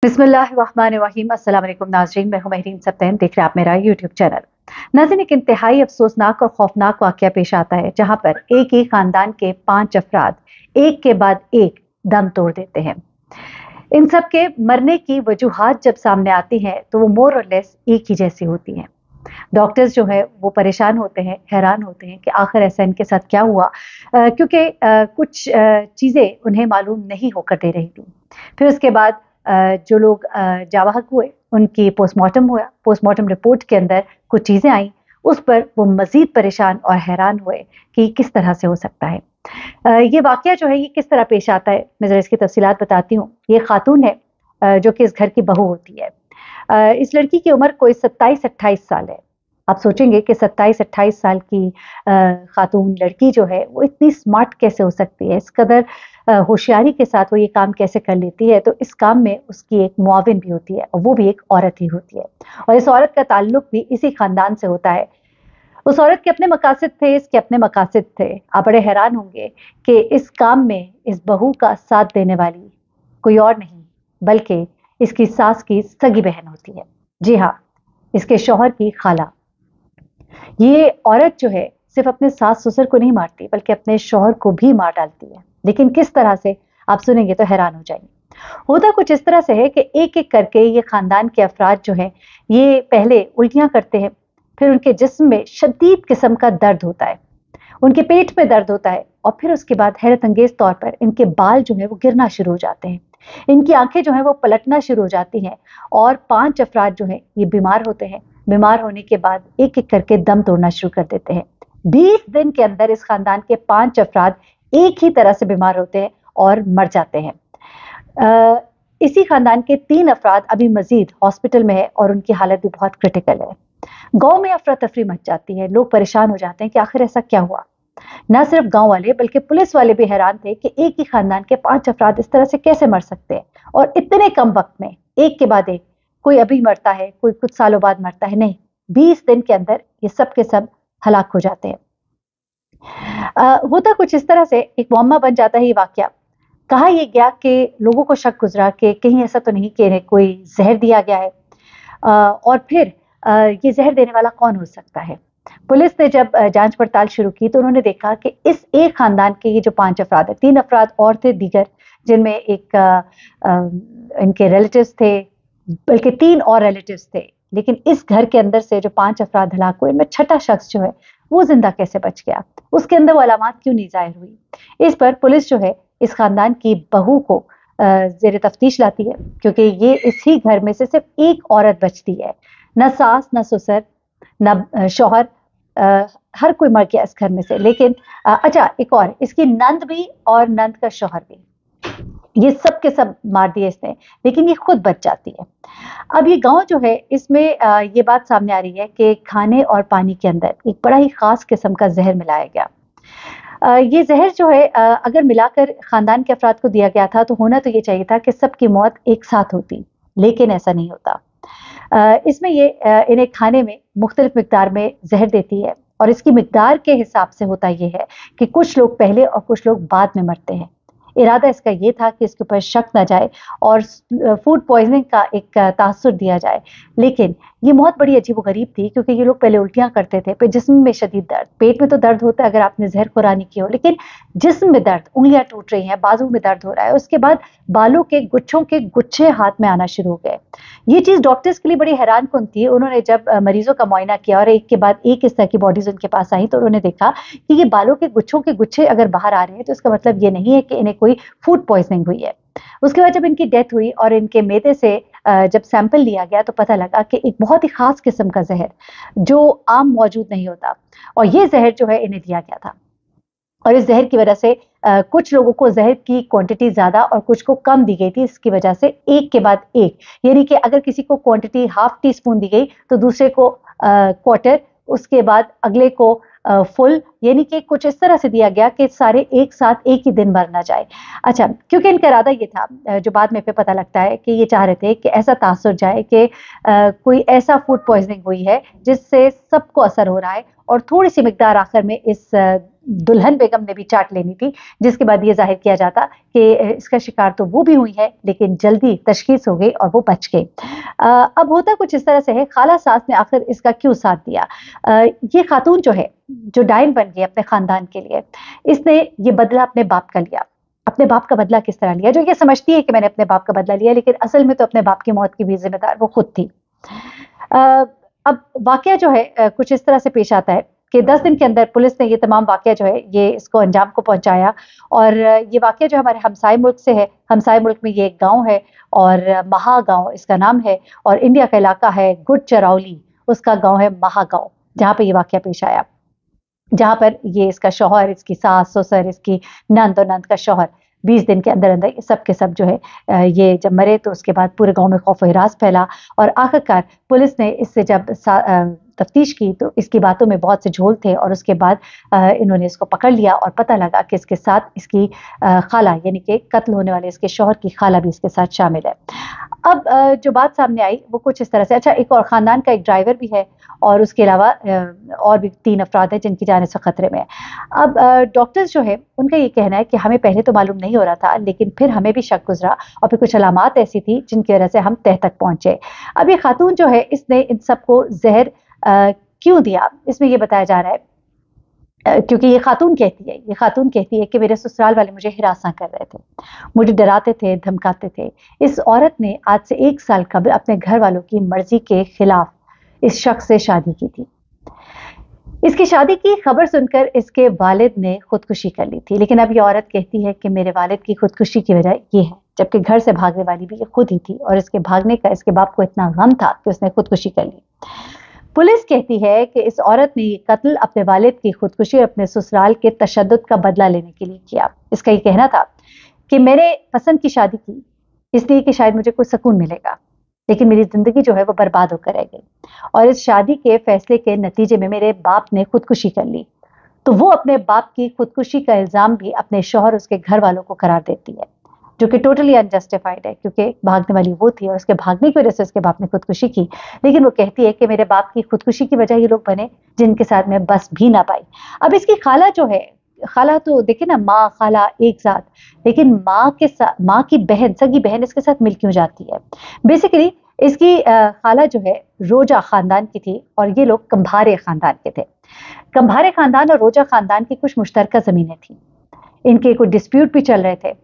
बिस्मिल्लाहिर्रहमानिर्रहीम। अस्सलाम वालेकुम नाज़रीन, मैं हूं महरीन सब्तैन, देख रहे हैं आप मेरा यूट्यूब चैनल। नाज़रीन, एक इंतहाई अफसोसनाक और खौफनाक वाक़या पेश आता है जहां पर एक ही खानदान के 5 अफराद एक के बाद एक दम तोड़ देते हैं। इन सब के मरने की वजूहात जब सामने आती हैं तो वो मोर और लेस एक ही जैसी होती हैं। डॉक्टर्स जो है वो परेशान होते हैं, हैरान होते हैं कि आखिर ऐसा इनके साथ क्या हुआ, क्योंकि कुछ चीज़ें उन्हें मालूम नहीं होकर दे रही थी। फिर उसके बाद जो लोग जावाहक हुए उनकी पोस्टमार्टम हुआ। पोस्टमार्टम रिपोर्ट के अंदर कुछ चीज़ें आई, उस पर वो मज़ीद परेशान और हैरान हुए कि किस तरह से हो सकता है। ये वाक़या जो है ये किस तरह पेश आता है, मैं ज़रा इसकी तफ़सीलात बताती हूँ। ये खातून है जो कि इस घर की बहू होती है। इस लड़की की उम्र कोई 27-28 साल है। आप सोचेंगे कि 27-28 साल की खातून लड़की जो है वो इतनी स्मार्ट कैसे हो सकती है, इस कदर होशियारी के साथ वो ये काम कैसे कर लेती है। तो इस काम में उसकी एक मुआविन भी होती है और वो भी एक औरत ही होती है, और इस औरत का ताल्लुक भी इसी खानदान से होता है। उस औरत के अपने मकासद थे, इसके अपने मकासद थे। आप बड़े हैरान होंगे कि इस काम में इस बहू का साथ देने वाली कोई और नहीं बल्कि इसकी सास की सगी बहन होती है। जी हाँ, इसके शौहर की खाला। ये औरत जो है सिर्फ अपने सास ससुर को नहीं मारती बल्कि अपने शौहर को भी मार डालती है। लेकिन किस तरह से, आप सुनेंगे तो हैरान हो जाएंगे। होता कुछ इस तरह से है कि एक एक करके ये खानदान के अफराद जो हैं ये पहले उल्टियां करते हैं, फिर उनके जिस्म में शदीद किस्म का दर्द होता है, उनके पेट में दर्द होता है, और फिर उसके बाद हैरत अंगेज तौर पर इनके बाल जो है वो गिरना शुरू हो जाते हैं, इनकी आंखें जो है वो पलटना शुरू हो जाती हैं, और 5 अफराद जो है ये बीमार होते हैं। बीमार होने के बाद एक एक करके दम तोड़ना शुरू कर देते हैं। 20 दिन के अंदर इस खानदान के 5 अफराद एक ही तरह से बीमार होते हैं और मर जाते हैं। इसी खानदान के 3 अफराद अभी मजीद हॉस्पिटल में है और उनकी हालत भी बहुत क्रिटिकल है। गांव में अफरा तफरी मच जाती है, लोग परेशान हो जाते हैं कि आखिर ऐसा क्या हुआ। न सिर्फ गांव वाले बल्कि पुलिस वाले भी हैरान थे कि एक ही खानदान के 5 अफराद इस तरह से कैसे मर सकते हैं, और इतने कम वक्त में एक के बाद एक। कोई अभी मरता है, कोई कुछ सालों बाद मरता है, नहीं, 20 दिन के अंदर ये सब के सब हलाक हो जाते हैं। होता कुछ इस तरह से एक मुअम्मा बन जाता है ये वाकया। कहा यह गया कि लोगों को शक गुजरा कि कहीं ऐसा तो नहीं कि इन्हें कोई जहर दिया गया है, और फिर ये जहर देने वाला कौन हो सकता है। पुलिस ने जब जांच पड़ताल शुरू की तो उन्होंने देखा कि इस एक खानदान के ये जो 5 अफराद है, 3 अफराद और थे दीगर, जिनमें एक इनके रिलेटिव्स थे, बल्कि 3 और रिलेटिव्स थे। लेकिन इस घर के अंदर से जो 5 अफराद हलाक हुए, इनमें छठा शख्स जो है वो जिंदा कैसे बच गया, उसके अंदर वो अलामात क्यों नहीं जाहिर हुई। इस पर पुलिस जो है इस खानदान की बहू को जेर तफ्तीश लाती है, क्योंकि ये इसी घर में से सिर्फ एक औरत बचती है। न सास, न ससुर, न शौहर, हर कोई मर गया इस घर में से। लेकिन अच्छा, एक और, इसकी नंद भी और नंद का शौहर भी, ये सब के सब मार दिए इसने, लेकिन ये खुद बच जाती है। अब ये गांव जो है इसमें ये बात सामने आ रही है कि खाने और पानी के अंदर एक बड़ा ही खास किस्म का जहर मिलाया गया। ये जहर जो है अगर मिलाकर खानदान के अफराद को दिया गया था तो होना तो ये चाहिए था कि सबकी मौत एक साथ होती, लेकिन ऐसा नहीं होता। इसमें ये इन्हें खाने में मुख्तलिफ मिकदार में जहर देती है, और इसकी मिकदार के हिसाब से होता ये है कि कुछ लोग पहले और कुछ लोग बाद में मरते हैं। इरादा इसका ये था कि इसके ऊपर शक ना जाए और फूड पॉइजनिंग का एक तासुर दिया जाए। लेकिन ये मौत बड़ी अजीब व गरीब थी, क्योंकि ये लोग पहले उल्टियां करते थे, फिर जिस्म में शदीद दर्द, पेट में तो दर्द होता है अगर आपने जहर खुरानी की हो, लेकिन जिस्म में दर्द, उंगलियां टूट रही हैं, बाजू में दर्द हो रहा है, उसके बाद बालों के गुच्छों के गुच्छे हाथ में आना शुरू हो गए। ये चीज डॉक्टर्स के लिए बड़ी हैरान कुन थी। उन्होंने जब मरीजों का मुआयना किया और एक के बाद एक इस तरह की बॉडीज उनके पास आई, तो उन्होंने देखा कि ये बालों के गुच्छों के गुच्छे अगर बाहर आ रहे हैं तो इसका मतलब ये नहीं है कि इन्हें कोई फूड पॉइजनिंग हुई है। उसके बाद जब इनकी डेथ हुई और इनके मैदे से जब सैंपल लिया गया तो पता लगा कि एक बहुत ही खास किस्म का जहर जो आम मौजूद नहीं होता, और ये जहर जो है इन्हें दिया गया था। और इस जहर की वजह से कुछ लोगों को जहर की क्वांटिटी ज्यादा और कुछ को कम दी गई थी। इसकी वजह से एक के बाद एक, यानी कि अगर किसी को क्वांटिटी ½ टी स्पून दी गई तो दूसरे को क्वार्टर, उसके बाद अगले को फुल, यानी कि कुछ इस तरह से दिया गया कि सारे एक साथ एक ही दिन मर ना जाए। अच्छा, क्योंकि इनका इरादा ये था, जो बाद में फिर पता लगता है कि ये चाह रहे थे कि ऐसा तासुर जाए कि कोई ऐसा फूड पॉइजनिंग हुई है जिससे सबको असर हो रहा है, और थोड़ी सी मिकदार आखिर में इस दुल्हन बेगम ने भी चाट लेनी थी, जिसके बाद ये जाहिर किया जाता कि इसका शिकार तो वो भी हुई है, लेकिन जल्दी तशखीस हो गई और वो बच गए। अब होता कुछ इस तरह से है, खाला सास ने आखिर इसका क्यों साथ दिया? ये खातून जो है, जो डायन बन गई अपने खानदान के लिए, इसने ये बदला अपने बाप का लिया। अपने बाप का बदला किस तरह लिया? जो ये समझती है कि मैंने अपने बाप का बदला लिया, लेकिन असल में तो अपने बाप की मौत की भी जिम्मेदार वो खुद थी। अब वाकया जो है कुछ इस तरह से पेश आता है कि 10 दिन के अंदर पुलिस ने ये तमाम वाकया जो है ये इसको अंजाम को पहुंचाया, और ये वाकया जो हमारे हमसाय मुल्क से है, हमसाय मुल्क में ये एक गांव है और महा गांव इसका नाम है, और इंडिया का इलाका है गुडचिरौली, उसका गांव है महा गांव, जहाँ पे ये वाकया पेश आया, जहाँ पर ये इसका शौहर, इसकी सास ससुर, इसकी नंद और नंद का शौहर 20 दिन के अंदर अंदर सब के सब जो है ये जब मरे, तो उसके बाद पूरे गांव में खौफ हिरास फैला, और आखिरकार पुलिस ने इससे जब तफ्तीश की तो इसकी बातों में बहुत से झोल थे, और उसके बाद इन्होंने इसको पकड़ लिया और पता लगा कि इसके साथ इसकी खाला, यानी कि कत्ल होने वाले इसके शौहर की खाला भी इसके साथ शामिल है। अब जो बात सामने आई वो कुछ इस तरह से, अच्छा, एक और खानदान का एक ड्राइवर भी है, और उसके अलावा और भी 3 अफराद हैं जिनकी जान से खतरे में है। अब डॉक्टर्स जो है उनका ये कहना है कि हमें पहले तो मालूम नहीं हो रहा था, लेकिन फिर हमें भी शक गुजरा, और फिर कुछ अलामात ऐसी थी जिनकी वजह से हम तह तक पहुंचे। अब ये खातून जो है इसने इन सबको जहर क्यों दिया, इसमें ये बताया जा रहा है क्योंकि ये खातून कहती है कि मेरे ससुराल वाले मुझे हिरासा कर रहे थे, मुझे डराते थे, धमकाते थे। इस औरत ने आज से 1 साल कबल अपने घर वालों की मर्जी के खिलाफ इस शख्स से शादी की थी। इसकी शादी की खबर सुनकर इसके वालिद ने खुदकुशी कर ली थी, लेकिन अब ये औरत कहती है कि मेरे वालिद की खुदकुशी की वजह ये है, जबकि घर से भागने वाली भी ये खुद ही थी, और इसके भागने का इसके बाप को इतना गम था कि उसने खुदकुशी कर ली। पुलिस कहती है कि इस औरत ने ये कत्ल अपने वालिद की खुदकुशी और अपने ससुराल के तशद्दुद का बदला लेने के लिए किया। इसका ये कहना था कि मैंने पसंद की शादी की इसलिए कि शायद मुझे कुछ सुकून मिलेगा, लेकिन मेरी जिंदगी जो है वो बर्बाद होकर रह गई, और इस शादी के फैसले के नतीजे में मेरे बाप ने खुदकुशी कर ली, तो वो अपने बाप की खुदकुशी का इल्जाम भी अपने शौहर उसके घर वालों को करार देती है, जो कि टोटली अनजस्टिफाइड है, क्योंकि भागने वाली वो थी और उसके भागने की वजह से उसके बाप ने खुदकुशी की। लेकिन वो कहती है कि मेरे बाप की खुदकुशी की वजह ये लोग बने जिनके साथ मैं बस भी ना पाई। अब इसकी खाला जो है, खाला तो देखिए ना, माँ खाला एक साथ, लेकिन माँ के साथ माँ की बहन, सगी बहन इसके साथ मिल क्यों जाती है? बेसिकली इसकी खाला जो है रोजा खानदान की थी, और ये लोग कंभारे खानदान के थे। कंभारे खानदान और रोजा खानदान की कुछ मुश्तरका जमीनें थी, इनके कुछ डिस्प्यूट भी चल रहे थे,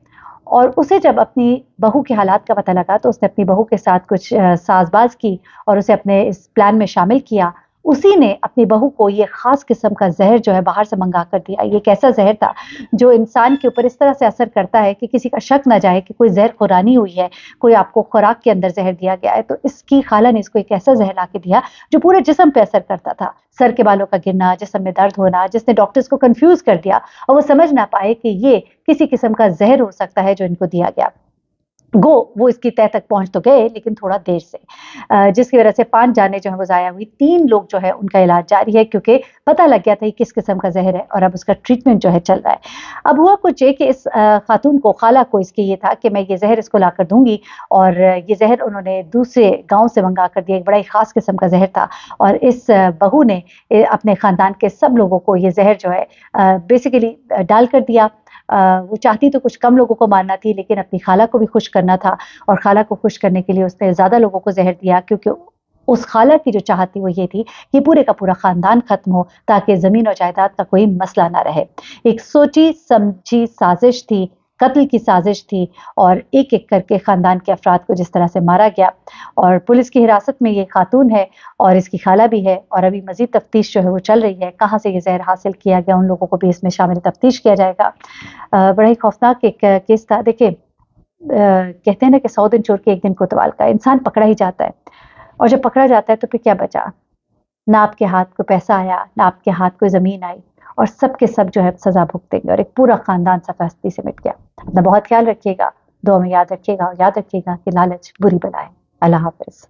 और उसे जब अपनी बहू के हालात का पता लगा तो उसने अपनी बहू के साथ कुछ साजबाज की और उसे अपने इस प्लान में शामिल किया। उसी ने अपनी बहू को ये खास किस्म का जहर जो है बाहर से मंगा कर दिया। ये कैसा जहर था जो इंसान के ऊपर इस तरह से असर करता है कि किसी का शक ना जाए कि कोई जहर खुरानी हुई है, कोई आपको खुराक के अंदर जहर दिया गया है। तो इसकी खाला ने इसको एक ऐसा जहर ला के दिया जो पूरे जिस्म पे असर करता था, सर के बालों का गिरना, जिस्म में दर्द होना, जिसने डॉक्टर्स को कंफ्यूज कर दिया और वो समझ ना पाए कि ये किसी किस्म का जहर हो सकता है जो इनको दिया गया। वो इसकी तह तक पहुंच तो गए, लेकिन थोड़ा देर से, जिसकी वजह से 5 जानें जो है वो जाया हुई। 3 लोग जो है उनका इलाज जारी है, क्योंकि पता लग गया था कि किस किस्म का जहर है, और अब उसका ट्रीटमेंट जो है चल रहा है। अब हुआ कुछ ये कि इस खातून को, खाला को, इसके ये था कि मैं ये जहर इसको ला कर दूंगी, और ये जहर उन्होंने दूसरे गाँव से मंगा कर दिया। एक बड़ा ही खास किस्म का जहर था, और इस बहू ने अपने खानदान के सब लोगों को ये जहर जो है बेसिकली डाल कर दिया। वो चाहती तो कुछ कम लोगों को मारना थी, लेकिन अपनी खाला को भी खुश करना था, और खाला को खुश करने के लिए उसने ज्यादा लोगों को जहर दिया, क्योंकि उस खाला की जो चाहत थी वो ये थी कि पूरे का पूरा खानदान खत्म हो, ताकि जमीन और जायदाद का कोई मसला ना रहे। एक सोची समझी साजिश थी, कत्ल की साजिश थी, और एक एक करके खानदान के अफराद को जिस तरह से मारा गया। और पुलिस की हिरासत में ये खातून है और इसकी खाला भी है, और अभी मजीद तफ्तीश जो है वो चल रही है। कहाँ से ये जहर हासिल किया गया, उन लोगों को भी इसमें शामिल तफ्तीश किया जाएगा। बड़ा ही खौफनाक एक केस था। देखिए, कहते हैं ना कि 100 दिन चोर के 1 दिन कोतवाल का। इंसान पकड़ा ही जाता है, और जब पकड़ा जाता है तो फिर क्या बचा? ना आपके हाथ को पैसा आया, ना आपके हाथ को जमीन आई, और सब के सब जो है सजा भुगतेंगे, और एक पूरा खानदान सफास्ती से मिट गया। अपना बहुत ख्याल रखिएगा, दुआ में याद रखिएगा, और याद रखिएगा कि लालच बुरी बला है। अल्लाह हाफिज।